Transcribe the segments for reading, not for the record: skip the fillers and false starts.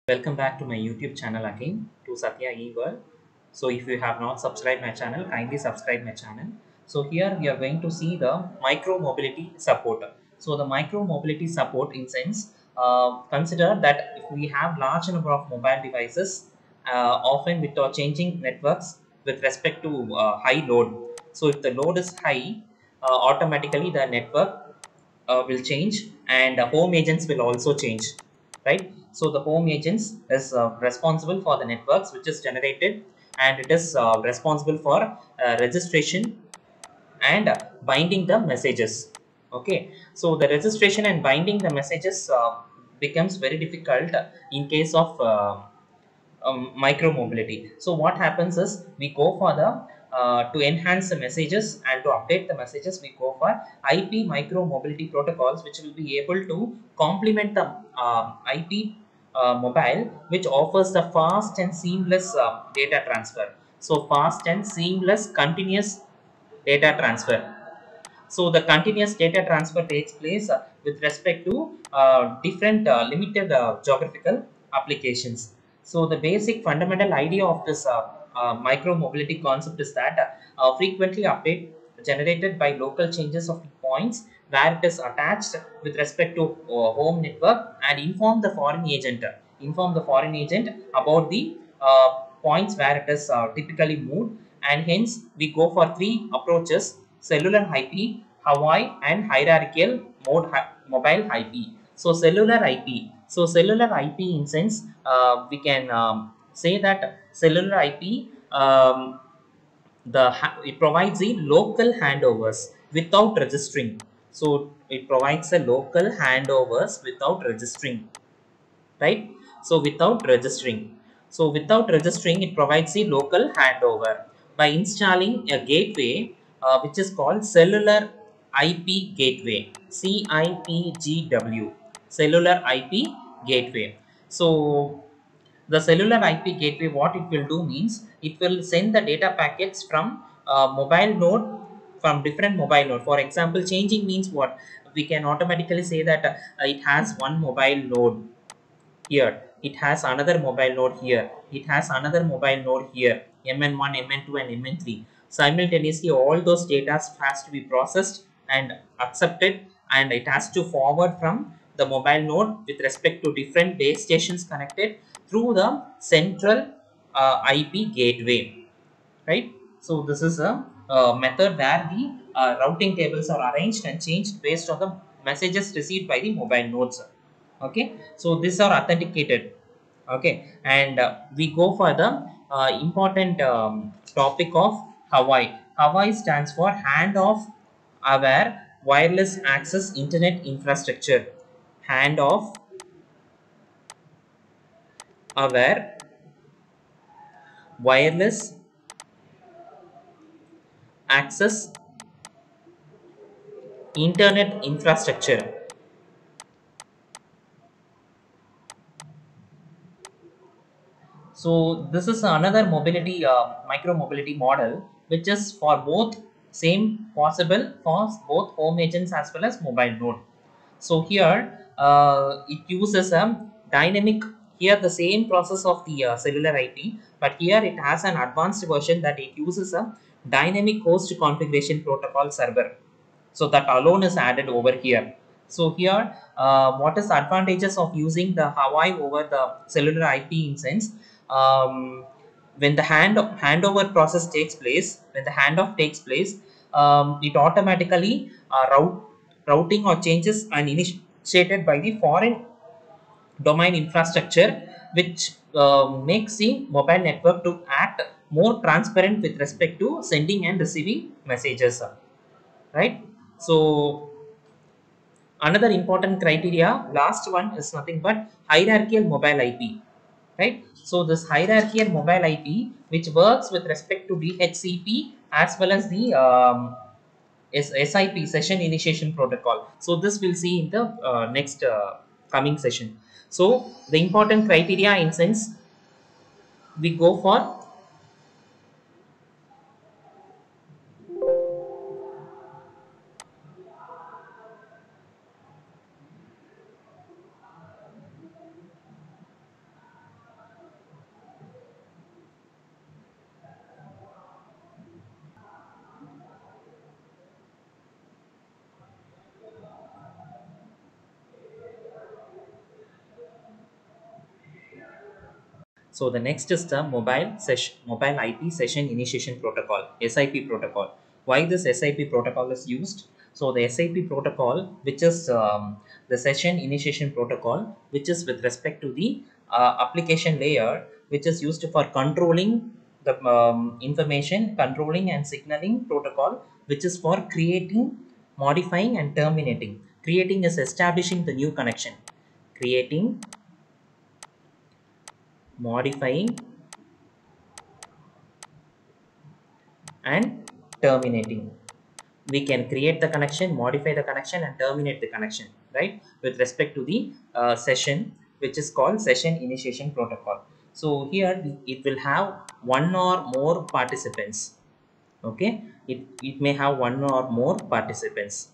Welcome back to my YouTube channel again to Satya eWorld. So if you have not subscribed my channel, kindly subscribe my channel. So here we are going to see the micro mobility support. So the micro mobility support in sense, consider that if we have large number of mobile devices, often with changing networks with respect to high load. So if the load is high, automatically the network will change and home agents will also change, right? So the home agents is responsible for the networks which is generated, and it is responsible for registration and binding the messages. Okay, so the registration and binding the messages becomes very difficult in case of micro mobility. So what happens is we go for the to enhance the messages and to update the messages, we go for IP micro mobility protocols, which will be able to complement the IP mobile, which offers the fast and seamless data transfer. So fast and seamless continuous data transfer. So the continuous data transfer takes place with respect to different limited geographical applications. So the basic fundamental idea of this micro mobility concept is that frequently update generated by local changes of points where it is attached with respect to home network, and inform the foreign agent about the points where it is typically moved. And hence we go for three approaches: cellular IP, Hawaii, and hierarchical mobile IP. So cellular IP. So cellular IP in sense, we can say that cellular IP, it provides the local handovers without registering. So it provides a local handovers without registering, right? So without registering. So without registering, it provides the local handover by installing a gateway, which is called cellular IP gateway, CIPGW, cellular IP gateway. So the cellular IP gateway, what it will do means, it will send the data packets from mobile node, from different mobile node. For example, changing means what? We can automatically say that it has one mobile node here, it has another mobile node here, it has another mobile node here, mn1, mn2, and mn3. Simultaneously all those data has to be processed and accepted, and it has to forward from the mobile node with respect to different base stations connected through the central IP gateway, right? So this is a method where the routing tables are arranged and changed based on the messages received by the mobile nodes. Okay, so these are authenticated. Okay, and we go for the important topic of Hawaii. Hawaii stands for hand off aware wireless access internet infrastructure. Hand off aware wireless access internet infrastructure. So this is another mobility, micro mobility model, which is for both, same possible for both home agents as well as mobile node. So here it uses a dynamic, here the same process of the cellular IP, but here it has an advanced version that it uses a dynamic host configuration protocol server. So that alone is added over here. So here, what is advantages of using the Hawaii over the cellular IP in sense? When the handover process takes place, when the handoff takes place, it automatically routing or changes are initiated by the foreign domain infrastructure, which makes the mobile network to act more transparent with respect to sending and receiving messages, right? So another important criteria, last one, is nothing but hierarchical mobile IP, right? So this hierarchical mobile IP, which works with respect to DHCP as well as the SIP, session initiation protocol. So this we'll see in the next coming session. So the important criteria in sense, we go for So the next is the mobile IP session initiation protocol, SIP protocol. Why this SIP protocol is used? So the SIP protocol, which is the session initiation protocol, which is with respect to the application layer, which is used for controlling the information, controlling and signaling protocol, which is for creating, modifying and terminating. Creating is establishing the new connection. Creating, modifying and terminating. We can create the connection, modify the connection and terminate the connection, right, with respect to the session, which is called session initiation protocol. So here it will have one or more participants. Okay, it may have one or more participants,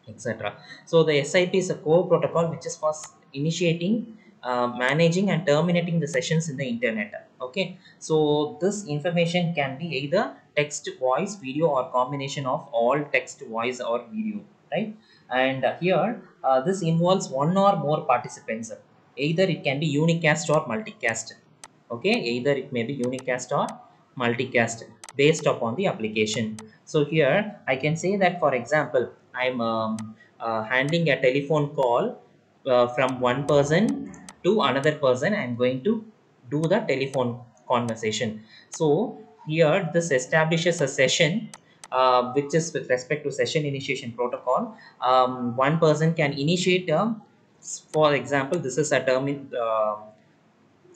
etc. So the SIP is a core protocol which is for initiating, managing and terminating the sessions in the internet. Okay, so this information can be either text, voice, video or combination of all text, voice or video, right? And here this involves one or more participants. Either it can be unicast or multicast. Okay, either it may be unicast or multicast based upon the application. So here I can say that, for example, I'm handling a telephone call from one person to another person. I'm going to do the telephone conversation. So here this establishes a session, which is with respect to session initiation protocol. One person can initiate for example, this is a term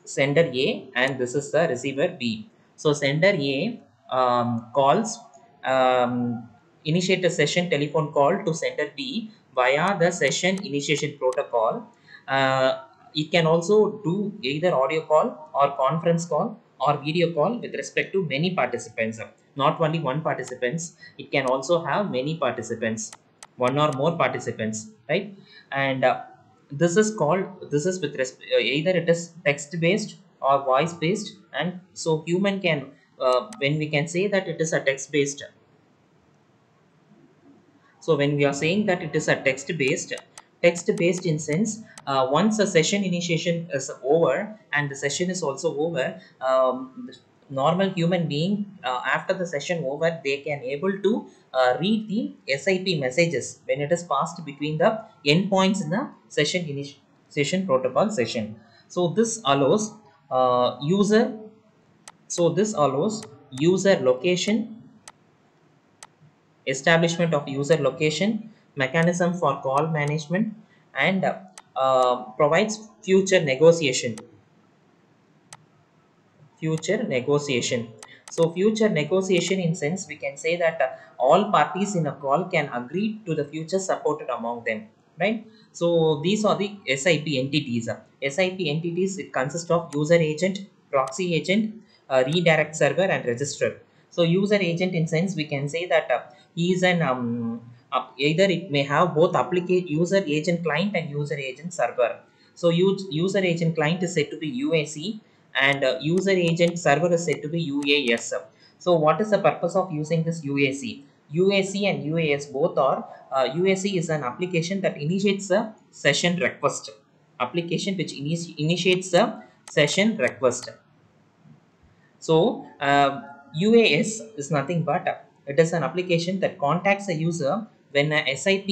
sender A and this is the receiver B. So sender A calls, initiate a session telephone call to sender B via the session initiation protocol. It can also do either audio call or conference call or video call with respect to many participants. Not only one participants, it can also have many participants, one or more participants, right? And this is called, this is with either it is text based or voice based. And so human can, when we can say that it is a text based, so when we are saying that it is a text based in sense, once a session initiation is over and the session is also over, the normal human being, after the session over, they can able to read the SIP messages when it is passed between the endpoints in the session protocol session. So this allows user, so this allows user location, establishment of user location, mechanism for call management, and provides future negotiation. Future negotiation. So future negotiation in sense, we can say that all parties in a call can agree to the future supported among them, right? So these are the SIP entities. SIP entities, it consists of user agent, proxy agent, redirect server and registrar. So user agent in sense, we can say that he is an either it may have both applicate user agent client and user agent server. So user agent client is said to be UAC and user agent server is said to be UAS. So what is the purpose of using this UAC? UAC and UAS both are, UAC is an application that initiates a session request. Application which initiates a session request. So UAS is nothing but it is an application that contacts a user when a SIP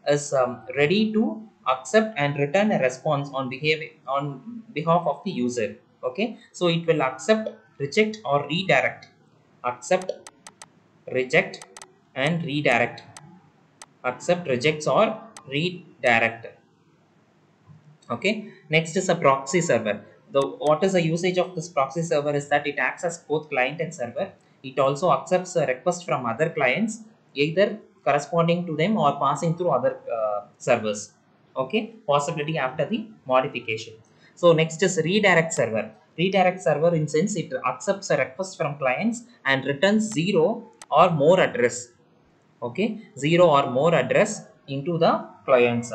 is ready to accept and return a response on behalf of the user. Okay, so it will accept, reject or redirect. Accept, reject and redirect. Accept, rejects or redirect. Okay, next is a proxy server. The what is the usage of this proxy server is that it acts as both client and server. It also accepts a request from other clients, either corresponding to them or passing through other servers. Okay, possibility after the modification. So next is redirect server. Redirect server in sense, it accepts a request from clients and returns zero or more address. Okay, zero or more address into the clients.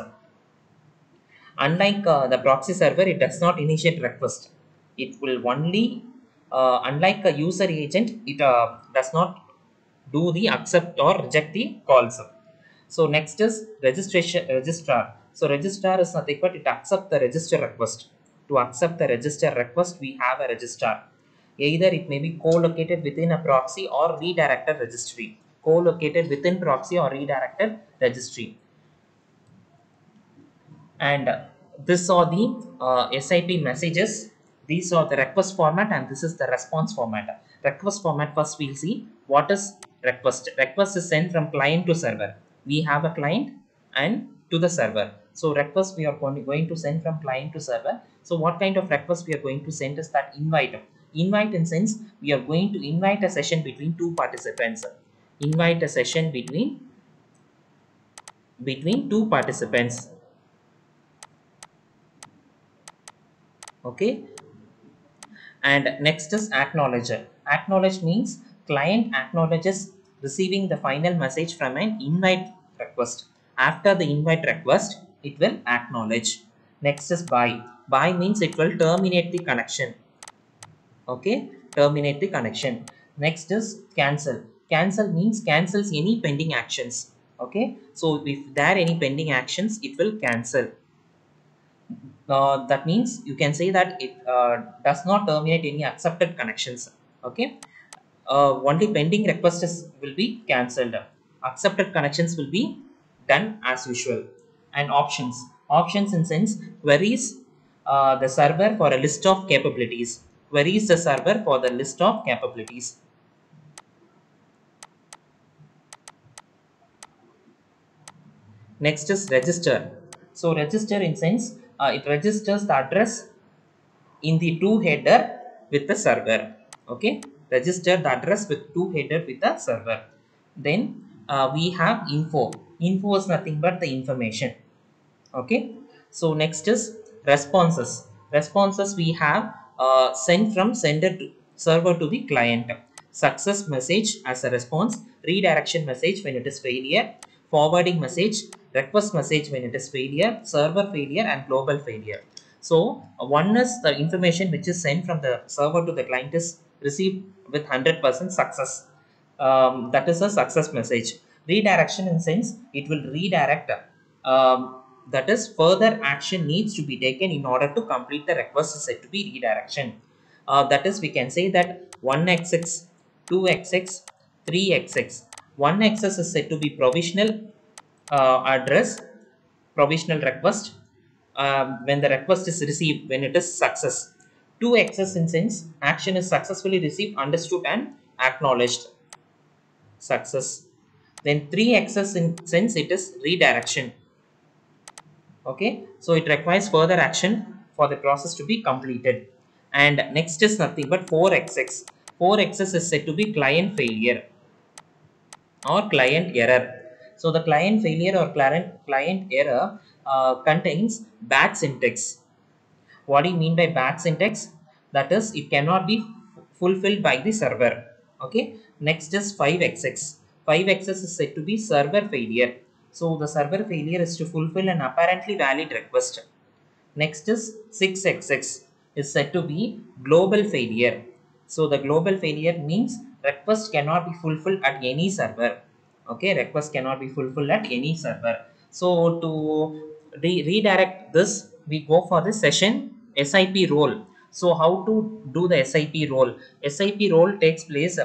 Unlike the proxy server, it does not initiate request. It will only, unlike a user agent, it does not do the accept or reject the calls. So next is registrar. So registrar is nothing but it accepts the register request. To accept the register request, we have a registrar. Either it may be co-located within a proxy or redirected registry. Co-located within proxy or redirected registry. And this are the SIP messages. These are the request format and this is the response format. Request format, first we'll see what is request. Request is sent from client to server. We have a client and to the server. So request we are going to send from client to server. So what kind of request we are going to send is that invite. Invite in sense we are going to invite a session between two participants. Invite a session between two participants. Okay. And next is acknowledger. Acknowledge means client acknowledges receiving the final message from an invite request. After the invite request, it will acknowledge. Next is bye. Bye means it will terminate the connection. Okay, terminate the connection. Next is cancel. Cancel means cancels any pending actions. Okay, so if there are any pending actions, it will cancel. That means you can say that it does not terminate any accepted connections. Okay, only pending requests will be cancelled. Accepted connections will be done as usual. And options in sense queries the server for a list of capabilities. Queries the server for the list of capabilities. Next is register. So register in sense it registers the address in the to header with the server. Okay, register the address with to header with the server. Then we have info is nothing but the information. Okay, so next is responses we have sent from sender to server to the client. Success message as a response, redirection message when it is failure, forwarding message, request message when it is failure, server failure and global failure. So one is the information which is sent from the server to the client is received with 100% success. That is a success message. Redirection in sense it will redirect, that is further action needs to be taken in order to complete the request is said to be redirection. That is we can say that 1xx, 2xx, 3xx. 1xx is said to be provisional address, provisional request, when the request is received, when it is success. 2xx in sense action is successfully received, understood and acknowledged, success. Then 3xx in sense it is redirection. Okay, so it requires further action for the process to be completed. And next is nothing but 4xx. 4xx is said to be client failure or client error. So the client failure or client error contains bad syntax. What do you mean by bad syntax? That is, it cannot be fulfilled by the server. Okay. Next is 5xx. 5xx is said to be server failure. So the server failure is to fulfill an apparently valid request. Next is 6xx is said to be global failure. So the global failure means request cannot be fulfilled at any server. Okay, request cannot be fulfilled at any server. So to redirect this, we go for the session SIP role. So how to do the SIP role? SIP role takes place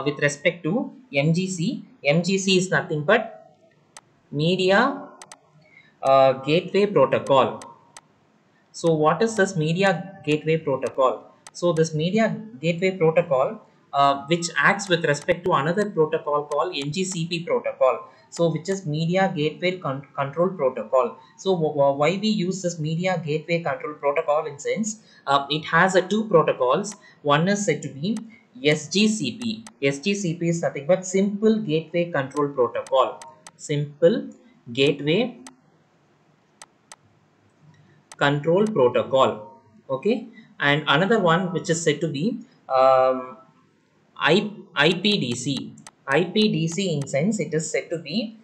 with respect to MGC. MGC is nothing but Media Gateway Protocol. So what is this Media Gateway Protocol? So this Media Gateway Protocol, which acts with respect to another protocol called MGCP protocol. So which is Media Gateway Control Protocol. So why we use this Media Gateway Control Protocol in sense, it has two protocols. One is said to be SGCP. SGCP is nothing but Simple Gateway Control Protocol. Simple Gateway Control Protocol. Okay, and another one which is said to be IPDC. IPDC in sense it is said to be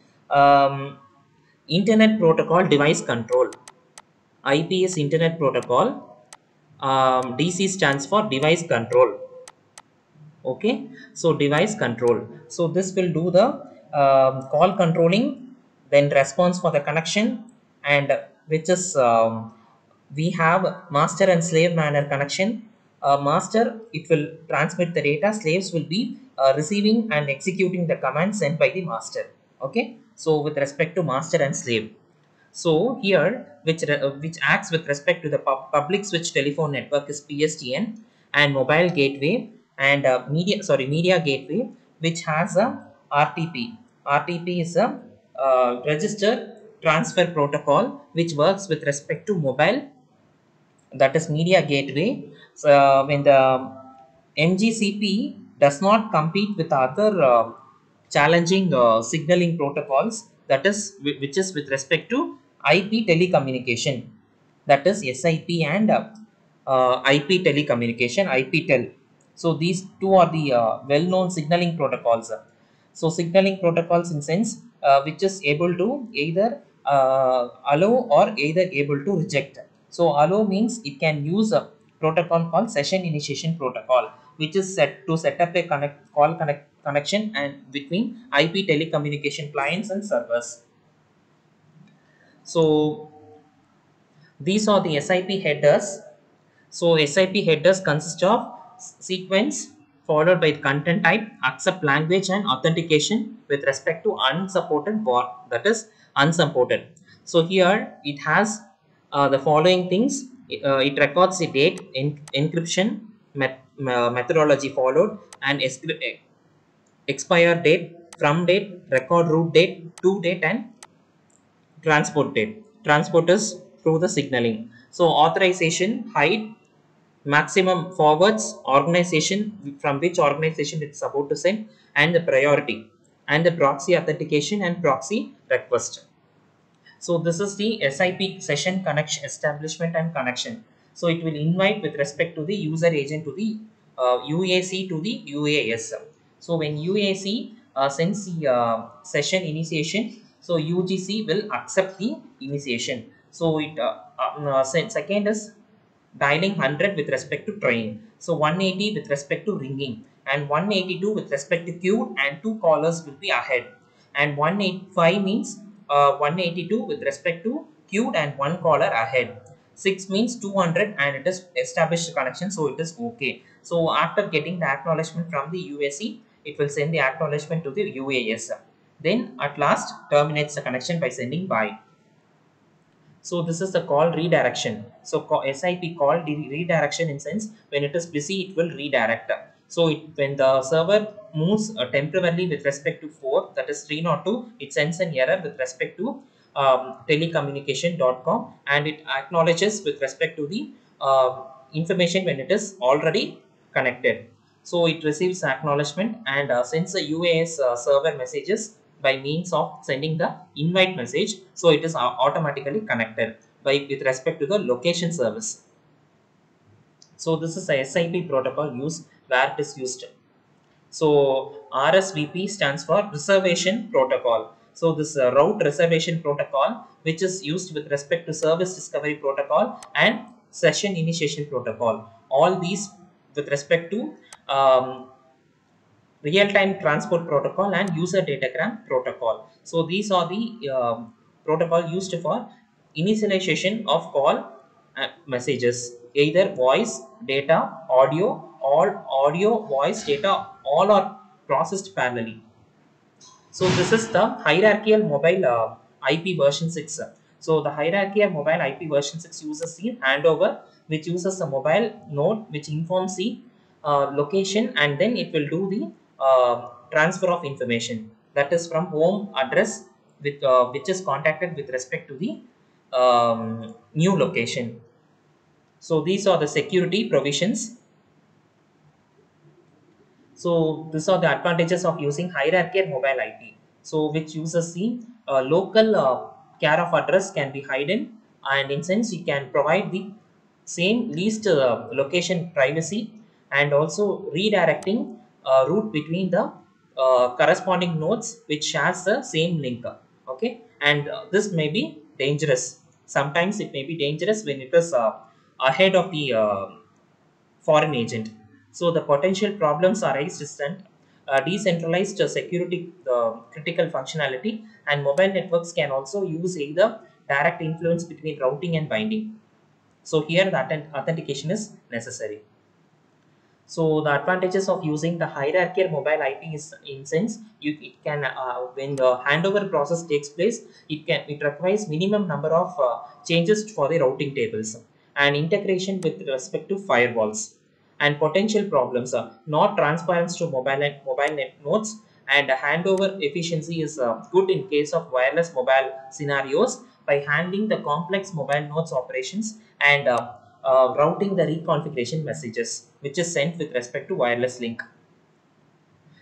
Internet Protocol Device Control. IP is Internet Protocol. DC stands for Device Control. Okay, so device control. So this will do the call controlling, then response for the connection, and which is we have master and slave manner connection. Master, it will transmit the data. Slaves will be receiving and executing the commands sent by the master. Okay, so with respect to master and slave. So here, which acts with respect to the public switch telephone network is PSTN, and mobile gateway and media gateway, which has a RTP. RTP is a register transfer protocol which works with respect to mobile, that is media gateway. So when the MGCP does not compete with other challenging signaling protocols, that is which is with respect to IP telecommunication, that is SIP and IP telecommunication, IPTEL. So these two are the well-known signaling protocols. So signaling protocols in sense which is able to either allow or either able to reject. So allow means it can use a protocol called session initiation protocol, which is set to set up a connection and between IP telecommunication clients and servers. So these are the SIP headers. So SIP headers consist of sequence followed by content type, accept language and authentication with respect to unsupported bot, that is unsupported. So here it has the following things. It records the date, encryption methodology followed, and expire date, from date, record root date, to date, and transport date. Transport is through the signaling. So authorization, height, maximum forwards, organization, from which organization it's about to send, and the priority, and the proxy authentication and proxy request. So this is the SIP session connection establishment and connection. So it will invite with respect to the user agent to the UAC to the UAS. So when UAC sends the session initiation, so UGC will accept the initiation. So it second is dialing 100 with respect to trying. So 180 with respect to ringing, and 182 with respect to queue, and two callers will be ahead. And 185 means 182 with respect to queued and one caller ahead. 6 means 200 and it is established connection, so it is okay. So after getting the acknowledgement from the UAC, it will send the acknowledgement to the UAS. Then at last terminates the connection by sending bye. So this is the call redirection. So SIP call redirection in sense when it is busy, it will redirect. So when the server moves temporarily with respect to 4, that is 302, it sends an error with respect to telecommunication.com, and it acknowledges with respect to the information when it is already connected. So it receives acknowledgement and sends a UAS server messages by means of sending the invite message. So it is automatically connected by with respect to the location service. So this is a SIP protocol used where it is used. So RSVP stands for reservation protocol. So this route reservation protocol, which is used with respect to service discovery protocol and session initiation protocol. All these with respect to real-time transport protocol and user datagram protocol. So these are the protocol used for initialization of call messages, either voice, data, audio, all audio, voice, data, all are processed parallelly. So this is the hierarchical mobile IP version 6. So the hierarchical mobile IP version 6 uses the handover, which uses a mobile node which informs the location, and then it will do the transfer of information, that is from home address with which is contacted with respect to the new location. So these are the security provisions. So these are the advantages of using hierarchical mobile IP. So which uses the local care of address can be hidden, and in sense you can provide the same least location privacy, and also redirecting route between the corresponding nodes which shares the same link. Okay, and this may be dangerous. Sometimes it may be dangerous when it is ahead of the foreign agent. So the potential problems are resistant, decentralized security critical functionality, and mobile networks can also use either direct influence between routing and binding. So here the authentication is necessary. So the advantages of using the hierarchical mobile IP is in sense it can when the handover process takes place, it requires minimum number of changes for the routing tables and integration with respect to firewalls, and potential problems are not transparency to mobile net nodes, and handover efficiency is good in case of wireless mobile scenarios by handling the complex mobile nodes operations and routing the reconfiguration messages which is sent with respect to wireless link.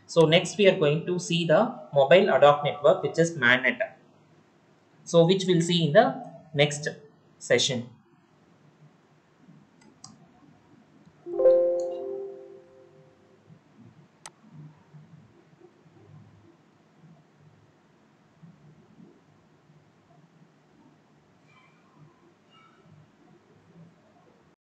So next we are going to see the mobile ad hoc network which is MANET. So which we'll see in the next session.